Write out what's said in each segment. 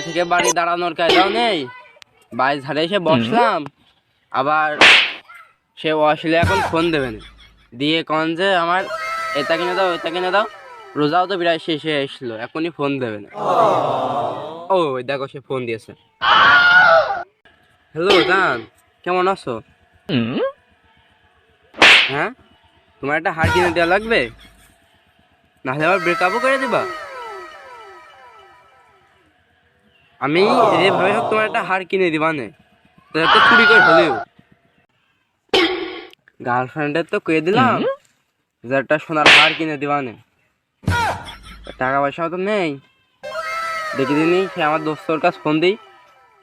থেকে বাড়ি দাঁড়ানোর কায়দাও নেই, বাড়ি ধারে এসে বসলাম, আবার সে আসলে এখন ফোন দেবে না, দিয়ে কন যে আমার এটা কিনে দাও ওইটা কিনে দাও, রোজাও তো বিরাট শেষে এসলো, এখনই ফোন দেবে না। ও দেখো সে ফোন দিয়েছে। হ্যালো জান, কেমন আছো? হ্যাঁ, তোমার একটা হার কিনে দেওয়া লাগবে, নাহলে আবার ব্রেকআপও করে দিবা। আমি যেভাবে হোক তোমার একটা হার কিনে দিবা নে, তো চুরি করে হলেও। গার্লফ্রেন্ডের তো কয়ে দিলাম যে একটা সোনার হার কিনে দিবা নে, টাকা পয়সাও তো নেই। দেখি দিনই সে আমার দোস্তর কাছে ফোন দিই,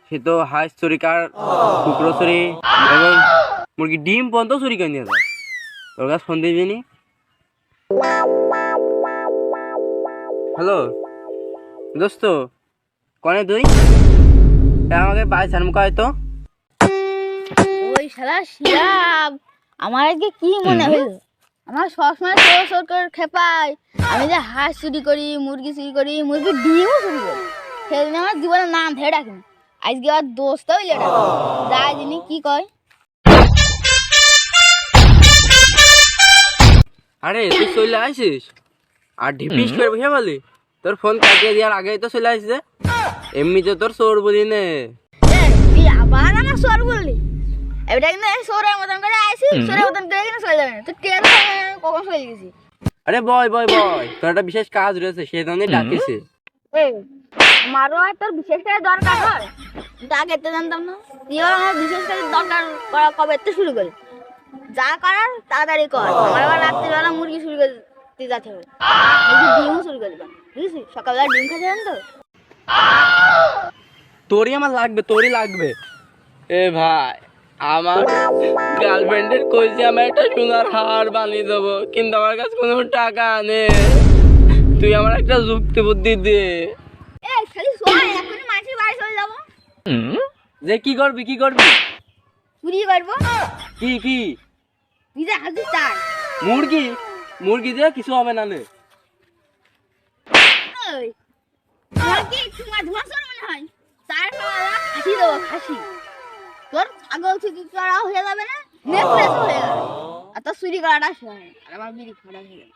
সে তো হাঁস চুরি কার কুকুরো চুরি এবং মুরগি ডিম পর্যন্ত চুরি করে নিয়ে যায়। তোর কাছে ফোন দিবি নি? হ্যালো দোস্ত, কনে তুই? আমাকে বাই সানমুখা তো ওই শালা শিয়াব আমার আজকে কি মনে হলো, আমার সবসময় চোর চোর করে খেপায়, আমি যে হাঁস চুরি করি, মুরগি চুরি করি, মুরগির ডিমও চুরি করি, সেদিন আমার জীবনের নাম ধরে রাখিনি। আজকে আমার দোস্তও লেটা যাই যিনি কি কয়। আরে তুই চলে আসিস আর ঢিপিস করে বসে বলি, তোর ফোন কাটিয়ে দেওয়ার আগেই তো চলে আসছে। এমনিতে তোর চোর বলি নে। তুই আবার আমার চোর বললি? এটা কিন্তু চোরের মতন করে আসি, চোরের মতন করে কিন্তু চলে যাবে না। তুই ট্রেন কখন চলে গেছি? আরে বয় বয় বয়, তোর একটা বিশেষ কাজ রয়েছে, সেই জন্য ডাকিছে। আমারও আর তোর বিশেষ কাজের দরকার হয়, ডাক এতে জানতাম না। তুই আমার বিশেষ কাজের দরকার করা কবে এতে শুরু করি? যা করার তাড়াতাড়ি কর, আমার আবার রাত্রিবেলা মুরগি চুরি করতে যেতে হবে, ডিমও চুরি করে দেবেন, বুঝেছিস? সকালবেলা ডিম খাতে যান তো। তোরই আমার লাগবে, তোরই লাগবে। এ ভাই, আমার গার্লফ্রেন্ডের কইছে আমি একটা সোনার হার বানিয়ে দেবো, কিন্তু আমার কাছে কোনো টাকা নেই। তুই আমার একটা যুক্তি বুদ্ধি দে। এই খালি শোন, এখনই মাসির বাড়ি চলে যাবো। যে কি করবি কি করবি? চুরি করবো। কি কি? তুই যে হাজির চাই মুরগি, মুরগি দিয়ে কিছু হবে না নে। তোমার কি তোমার ধোঁয়া চোর মনে হয়? চার খাসি দেবো, খাসি। তোর ছাগল চুরি করা হয়ে যাবে না, নেকলেস হয়ে যাবে, আর তোর চুরি করাটা সহজ, আর আমার বিড়ি খাওয়া হয়ে যাবে।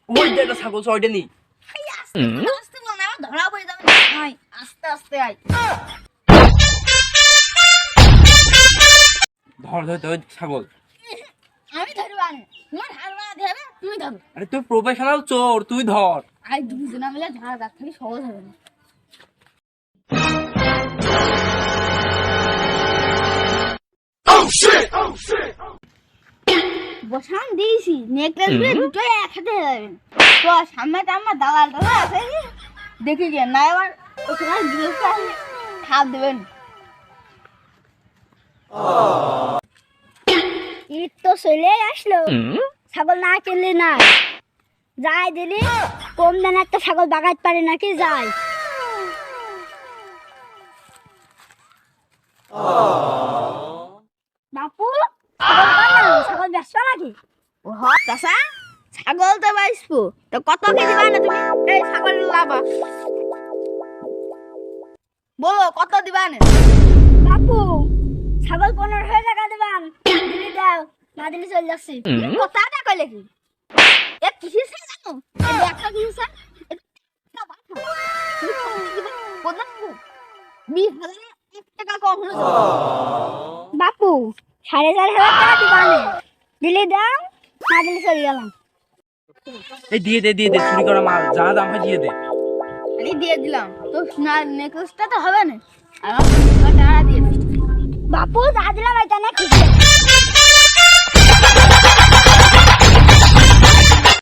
ওই যে একটা ছাগল ছয়টা নি। আস্তে বল না, আমার ধরা পড়ে যাবে। আয় আস্তে আস্তে আয়। ধর ধর ধর ছাগল। আমি ধরবো না, তোমার হার মারা দেবে, তুমি ধরো। আরে তুই প্রফেশনাল চোর, তুই ধর। আয় দুজনে মিলে ধরা যাক, খালি সহজ হবে না। বসান দিয়েছি, নেকলেস গুলো দুটোই একসাথে হয়ে যাবে। তো সামনে আমার দালাল দালাল আছে, দেখি গিয়ে না এবার ওখানে জিনিসটা খাপ দেবেন। ঈদ তো চলে আসলো, ছাগল না কিনলে না যাই দিলি কম দানে একটা ছাগল বাগাইতে পারে নাকি যাই। বাপু ছাগল বেচছো নাকি? ও চাষা ছাগল তো বেচবো, তো কত কি দিবা না তুমি? এই ছাগল লাভা বলো কত দিবা না? বাপু ছাগল 15,000 টাকা দিবান, দিলি দাও, না দিলি চলে যাচ্ছি। কথাটা কইলে কি এ কিসের সাথে জানো? এই একটা কিসের বাপু 4,500 টাকা দিবানে, দিলি দাও, না দিলি চলে গেলাম। এই দিয়ে দে দিয়ে দে, চুরি করা মাল যা দাম হয় দিয়ে দে। আমি দিয়ে দিলাম, তো সোনার নেকলেসটা তো হবে না, আমার টাকা দিয়ে দিচ্ছি। বাপু যা দিলাম এটা না খুশি।